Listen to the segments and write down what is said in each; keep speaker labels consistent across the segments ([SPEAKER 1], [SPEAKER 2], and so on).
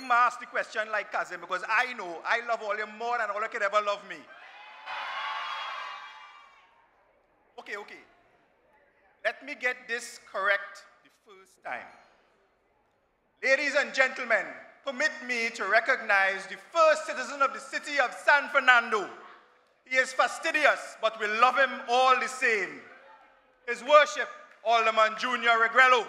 [SPEAKER 1] mask the question like Kazim, because I know I love all you more than all you could ever love me. Okay. Let me get this correct the first time. Ladies and gentlemen, permit me to recognize the first citizen of the city of San Fernando. He is fastidious, but we love him all the same. His Worship, Alderman Junior Regrello.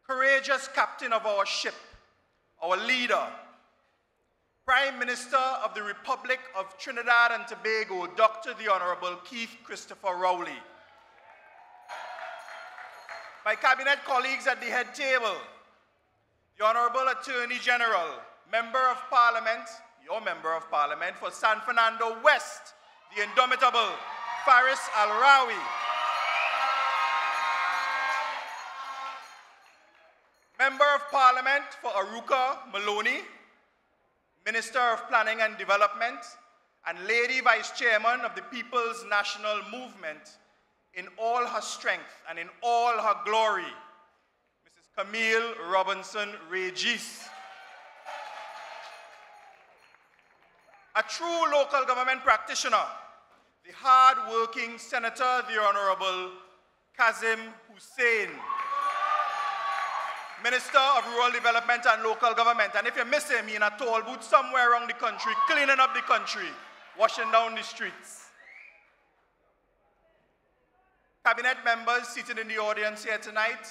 [SPEAKER 1] The courageous captain of our ship, our leader, Prime Minister of the Republic of Trinidad and Tobago, Dr. the Honorable Keith Christopher Rowley. My cabinet colleagues at the head table, the Honorable Attorney General, Member of Parliament, your Member of Parliament for San Fernando West, the indomitable Faris Al-Rawi. Member of Parliament for Aruka Maloney, Minister of Planning and Development, and Lady Vice Chairman of the People's National Movement in all her strength and in all her glory, Mrs. Camille Robinson Regis. A true local government practitioner, the hard-working Senator, the Honorable Kazim Hussein, Minister of Rural Development and Local Government. And if you miss him, he's in a tall boot somewhere around the country, cleaning up the country, washing down the streets. Cabinet members seated in the audience here tonight,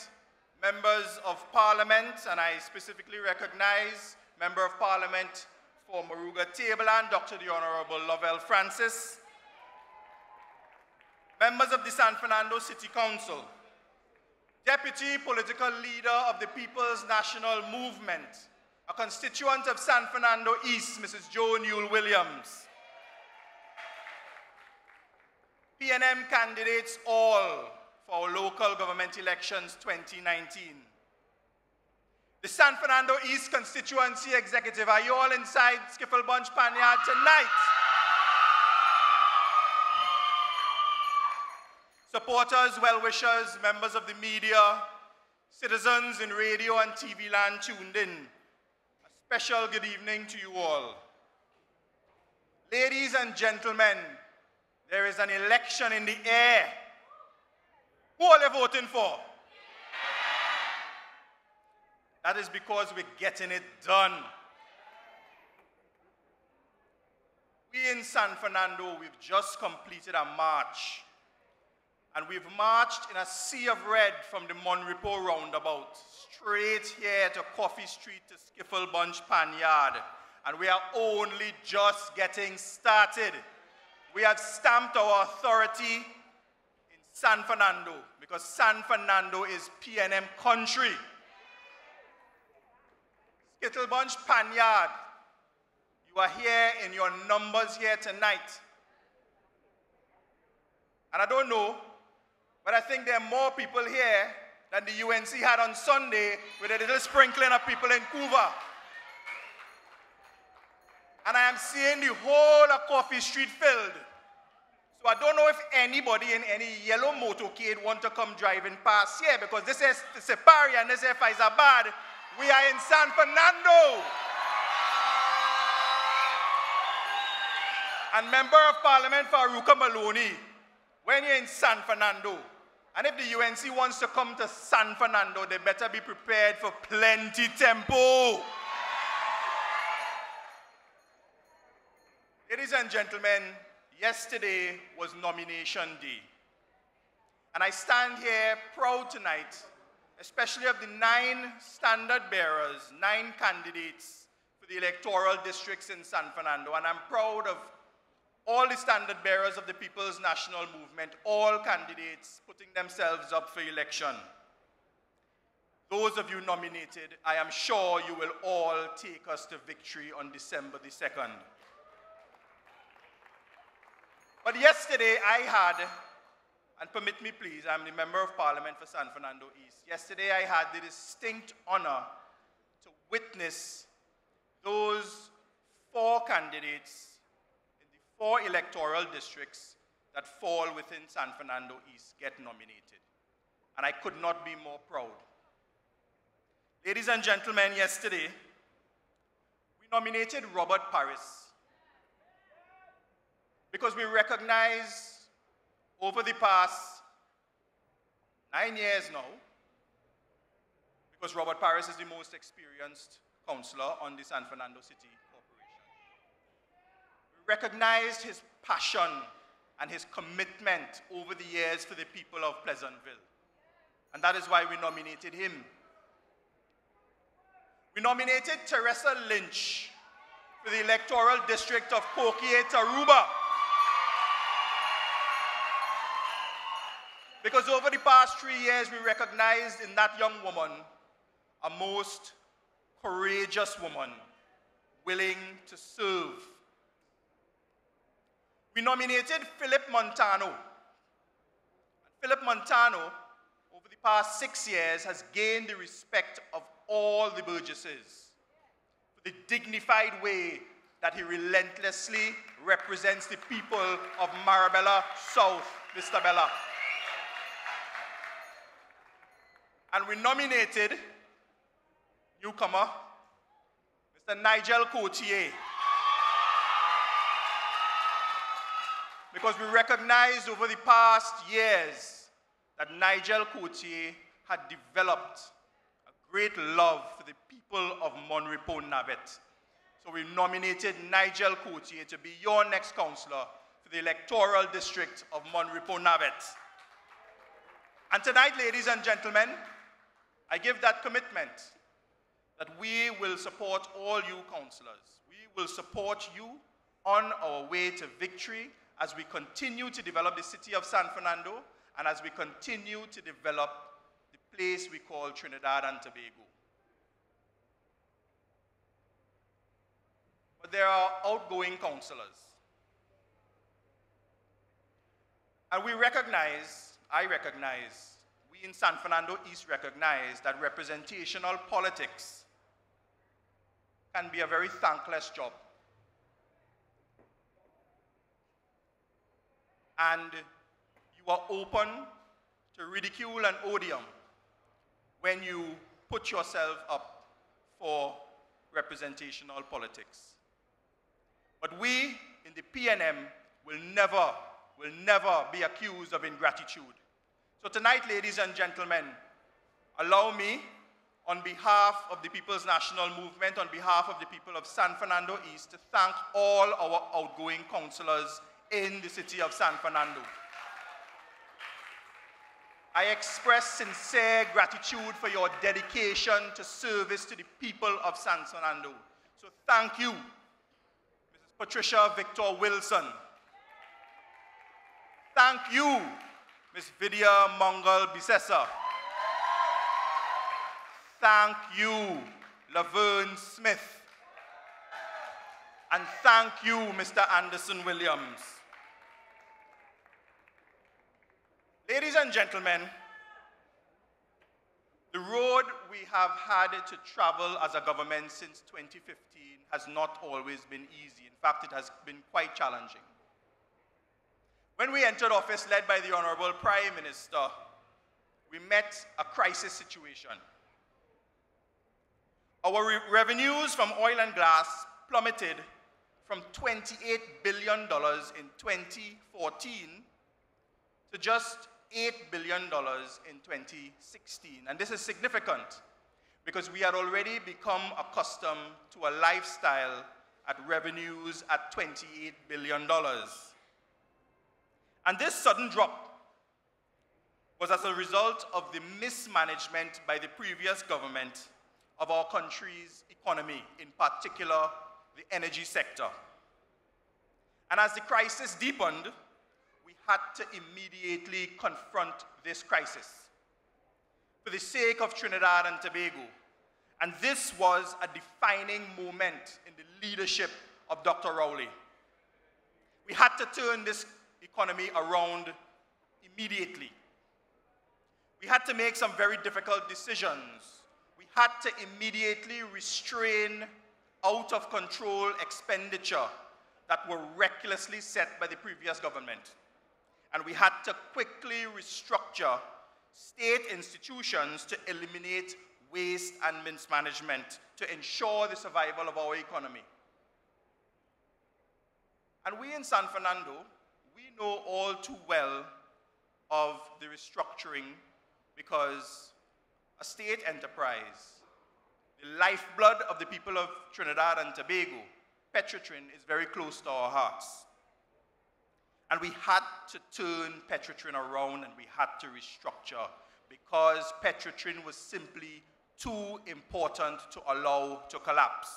[SPEAKER 1] members of Parliament, and I specifically recognize Member of Parliament for Moruga Tableland, Dr. the Honorable Lovell Francis, members of the San Fernando City Council, Deputy Political Leader of the People's National Movement, a constituent of San Fernando East, Mrs. Jo Newell Williams, PNM candidates all for our local government elections 2019. The San Fernando East Constituency Executive, are you all inside Skiffle Bunch Panyard tonight? Supporters, well-wishers, members of the media, citizens in radio and TV land tuned in, a special good evening to you all. Ladies and gentlemen, there is an election in the air. Who are they voting for? That is because we're getting it done. We in San Fernando, we've just completed a march. And we've marched in a sea of red from the Monrepo roundabout, straight here to Coffee Street to Skiffle Bunch Panyard. And we are only just getting started. We have stamped our authority in San Fernando because San Fernando is PNM country. Skiffle Bunch Panyard, you are here in your numbers here tonight. And I don't know, but I think there are more people here than the UNC had on Sunday with a little sprinkling of people in Cuba. And I am seeing the whole of Coffee Street filled. So I don't know if anybody in any yellow motorcade want to come driving past here because this is Separi and this is Faizabad. We are in San Fernando. And Member of Parliament for Aruka Maloney, when you're in San Fernando, and if the UNC wants to come to San Fernando, they better be prepared for plenty tempo. Ladies and gentlemen, yesterday was nomination day. And I stand here proud tonight, especially of the 9 standard bearers, 9 candidates for the electoral districts in San Fernando. And I'm proud of all the standard bearers of the People's National Movement, all candidates putting themselves up for election. Those of you nominated, I am sure you will all take us to victory on December the 2nd. But yesterday I had, and permit me please, I'm the Member of Parliament for San Fernando East. Yesterday I had the distinct honor to witness those 4 candidates in the 4 electoral districts that fall within San Fernando East get nominated. and I could not be more proud. Ladies and gentlemen, yesterday, we nominated Robert Paris because we recognize over the past 9 years now, because Robert Paris is the most experienced councillor on the San Fernando City Corporation. We recognized his passion and his commitment over the years to the people of Pleasantville. And that is why we nominated him. We nominated Teresa Lynch for the electoral district of Coquille-Tarouba. Because over the past 3 years, we recognized in that young woman a most courageous woman, willing to serve. We nominated Philip Montano. Philip Montano, over the past 6 years, has gained the respect of all the Burgesses for the dignified way that he relentlessly represents the people of Marabella South, Vista Bella. And we nominated newcomer, Mr. Nigel Coutier, because we recognized over the past years that Nigel Coutier had developed a great love for the people of Monrepo-Navet. So we nominated Nigel Coutier to be your next councillor for the electoral district of Monrepo-Navet. And tonight, ladies and gentlemen, I give that commitment that we will support all you councillors. We will support you on our way to victory as we continue to develop the city of San Fernando and as we continue to develop the place we call Trinidad and Tobago. But there are outgoing councillors. And we recognize, we in San Fernando East recognize that representational politics can be a very thankless job. And you are open to ridicule and odium when you put yourself up for representational politics. But we in the PNM will never be accused of ingratitude. So tonight, ladies and gentlemen, allow me, on behalf of the People's National Movement, on behalf of the people of San Fernando East, to thank all our outgoing councillors in the city of San Fernando. I express sincere gratitude for your dedication to service to the people of San Fernando. So thank you, Mrs. Patricia Victor Wilson. Thank you, Ms. Vidya Mangal Bisesa. Thank you, Laverne Smith. And thank you, Mr. Anderson Williams. Ladies and gentlemen, the road we have had to travel as a government since 2015 has not always been easy. In fact, it has been quite challenging. When we entered office, led by the Honorable Prime Minister, we met a crisis situation. Our revenues from oil and gas plummeted from $28 billion in 2014 to just $8 billion in 2016. And this is significant because we had already become accustomed to a lifestyle at revenues at $28 billion. And this sudden drop was as a result of the mismanagement by the previous government of our country's economy, in particular the energy sector. And as the crisis deepened, we had to immediately confront this crisis for the sake of Trinidad and Tobago. And this was a defining moment in the leadership of Dr. Rowley. We had to turn this economy around immediately. We had to make some very difficult decisions. We had to immediately restrain out of control expenditure that were recklessly set by the previous government. And we had to quickly restructure state institutions to eliminate waste and mismanagement to ensure the survival of our economy. And we in San Fernando, we know all too well of the restructuring because a state enterprise, the lifeblood of the people of Trinidad and Tobago, Petrotrin, is very close to our hearts. And we had to turn Petrotrin around and we had to restructure because Petrotrin was simply too important to allow to collapse.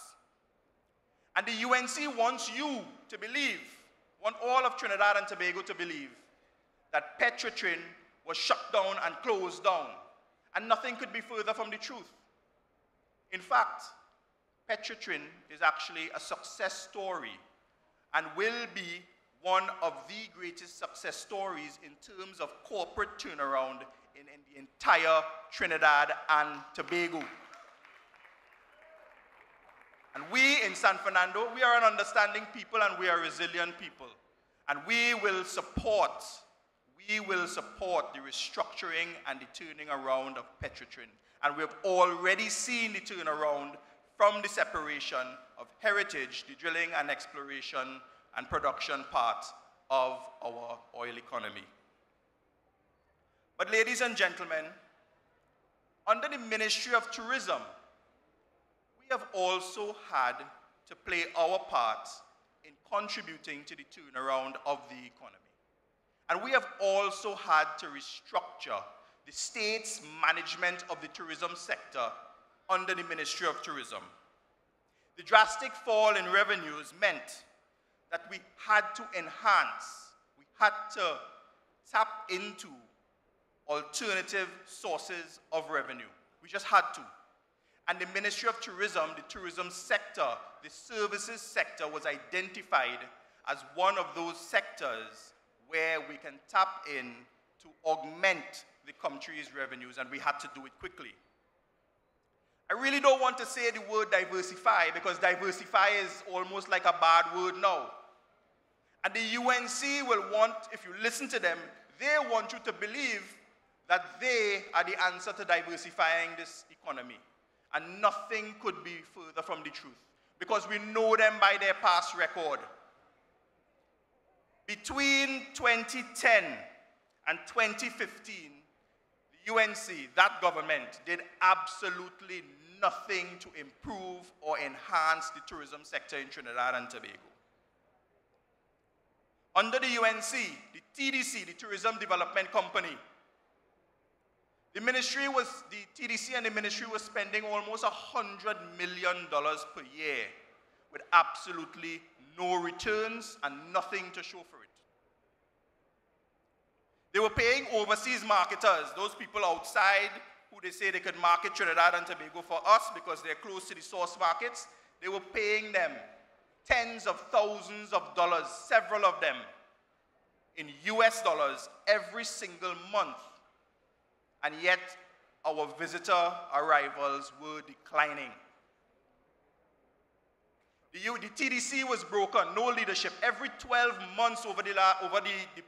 [SPEAKER 1] And the UNC wants you to believe, want all of Trinidad and Tobago to believe, that Petrotrin was shut down and closed down. And nothing could be further from the truth. In fact, Petrotrin is actually a success story and will be one of the greatest success stories in terms of corporate turnaround in the entire Trinidad and Tobago. And we in San Fernando, we are an understanding people and we are resilient people. And we will support the restructuring and the turning around of Petrotrin. And we have already seen the turnaround from the separation of heritage, the drilling and exploration and production part of our oil economy. But ladies and gentlemen, under the Ministry of Tourism, we have also had to play our part in contributing to the turnaround of the economy. And we have also had to restructure the state's management of the tourism sector under the Ministry of Tourism. The drastic fall in revenues meant that we had to enhance, we had to tap into alternative sources of revenue. We just had to. And the Ministry of Tourism, the tourism sector, the services sector was identified as one of those sectors where we can tap in to augment the country's revenues, and we had to do it quickly. I really don't want to say the word diversify because diversify is almost like a bad word now. And the UNC will want, if you listen to them, they want you to believe that they are the answer to diversifying this economy. And nothing could be further from the truth because we know them by their past record. Between 2010 and 2015, the UNC, that government, did absolutely nothing to improve or enhance the tourism sector in Trinidad and Tobago. Under the UNC, the TDC, the Tourism Development Company, the TDC and the ministry was spending almost $100 million per year with absolutely no returns and nothing to show for it. They were paying overseas marketers, those people outside who they say they could market Trinidad and Tobago for us because they're close to the source markets. They were paying them tens of thousands of dollars, several of them, in US dollars every single month. And yet, our visitor arrivals were declining. The TDC was broken, no leadership. Every 12 months over the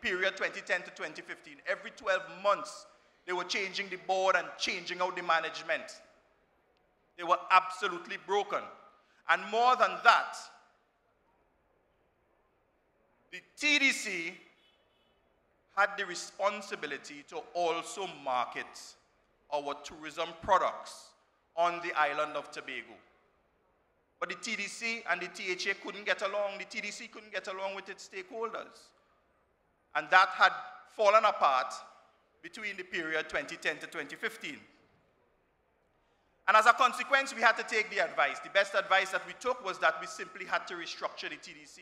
[SPEAKER 1] period 2010 to 2015, every 12 months, they were changing the board and changing out the management. They were absolutely broken. And more than that, the TDC had the responsibility to also market our tourism products on the island of Tobago. But the TDC and the THA couldn't get along. The TDC couldn't get along with its stakeholders. And that had fallen apart between the period 2010 to 2015. And as a consequence, we had to take the advice. The best advice that we took was that we simply had to restructure the TDC.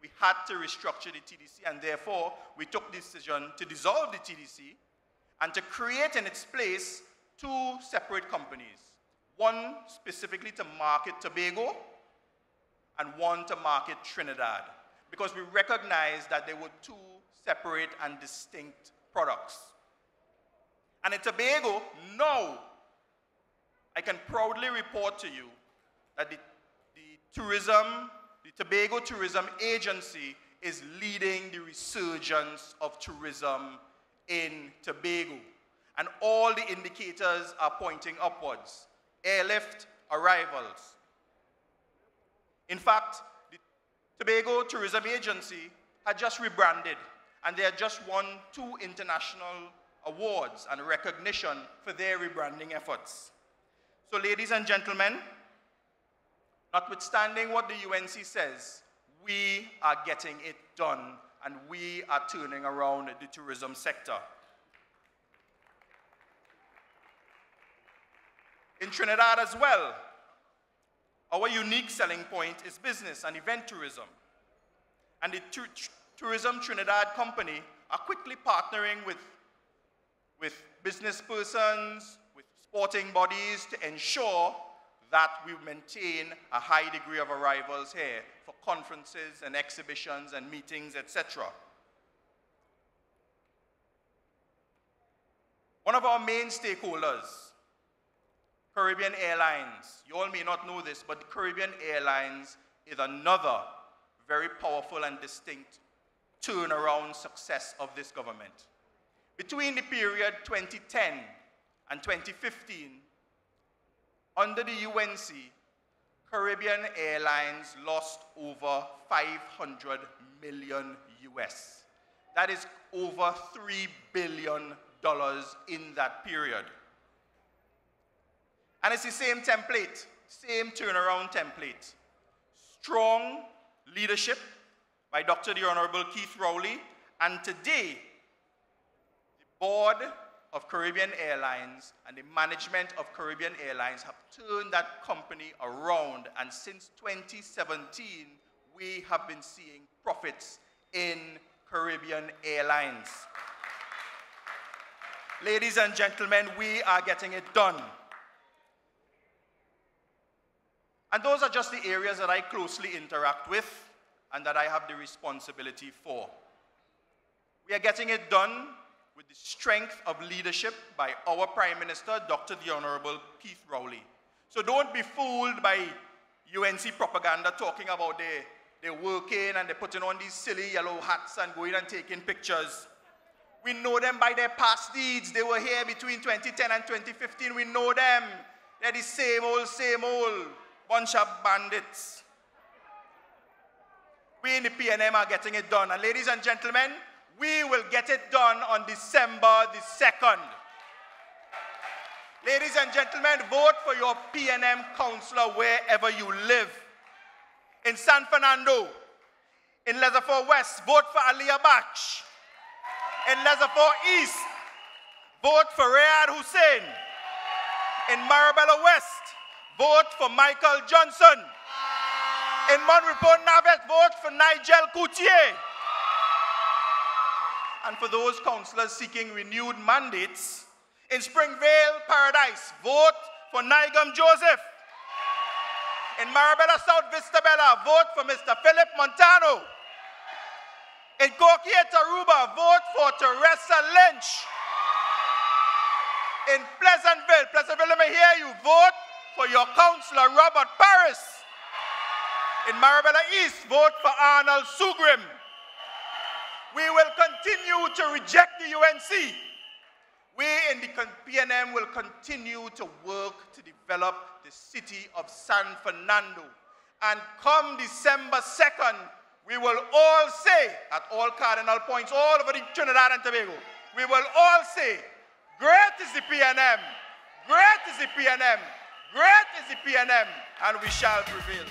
[SPEAKER 1] We had to restructure the TDC, and therefore, we took the decision to dissolve the TDC and to create in its place two separate companies. One specifically to market Tobago, and one to market Trinidad, because we recognized that they were two separate and distinct products. And in Tobago, now, I can proudly report to you that the Tobago Tourism Agency is leading the resurgence of tourism in Tobago. and all the indicators are pointing upwards. Airlift arrivals. In fact, the Tobago Tourism Agency had just rebranded, and they had just won 2 international awards and recognition for their rebranding efforts. So, ladies and gentlemen, notwithstanding what the UNC says, we are getting it done, and we are turning around the tourism sector. In Trinidad as well, our unique selling point is business and event tourism. And the Tourism Trinidad Company are quickly partnering with business persons, with sporting bodies to ensure that we maintain a high degree of arrivals here for conferences and exhibitions and meetings, etc. One of our main stakeholders, Caribbean Airlines. You all may not know this, but the Caribbean Airlines is another very powerful and distinct turnaround success of this government. Between the period 2010 and 2015, under the UNC, Caribbean Airlines lost over 500 million US. That is over $3 billion in that period. And it's the same template, same turnaround template. Strong leadership by Dr. the Honorable Keith Rowley, and today, the board of Caribbean Airlines and the management of Caribbean Airlines have turned that company around, and since 2017, we have been seeing profits in Caribbean Airlines. Ladies and gentlemen, we are getting it done. And those are just the areas that I closely interact with and that I have the responsibility for. We are getting it done with the strength of leadership by our Prime Minister, Dr. the Honorable Keith Rowley. So don't be fooled by UNC propaganda talking about they're working and they're putting on these silly yellow hats and going and taking pictures. We know them by their past deeds. They were here between 2010 and 2015. We know them. They're the same old bunch of bandits. We in the PNM are getting it done. And ladies and gentlemen, we will get it done on December the 2nd. Ladies and gentlemen, vote for your PNM councillor wherever you live. In San Fernando, in Lesotho West, vote for Aliyah Bach. In Lesotho East, vote for Riyad Hussein. In Marabella West, vote for Michael Johnson. In Monreport Navet, vote for Nigel Coutier. And for those councillors seeking renewed mandates, in Springvale Paradise, vote for Nigam Joseph. In Marabella South Vista Bella, vote for Mr. Philip Montano. In Coquillette Aruba, vote for Teresa Lynch. In Pleasantville, let me hear you, vote for your councillor Robert Paris. In Marabella East, vote for Arnold Sugrim. We will continue to reject the UNC. We in the PNM will continue to work to develop the city of San Fernando. And come December 2nd, we will all say, at all cardinal points, all over the Trinidad and Tobago, we will all say, great is the PNM, great is the PNM, great is the PNM, and we shall prevail.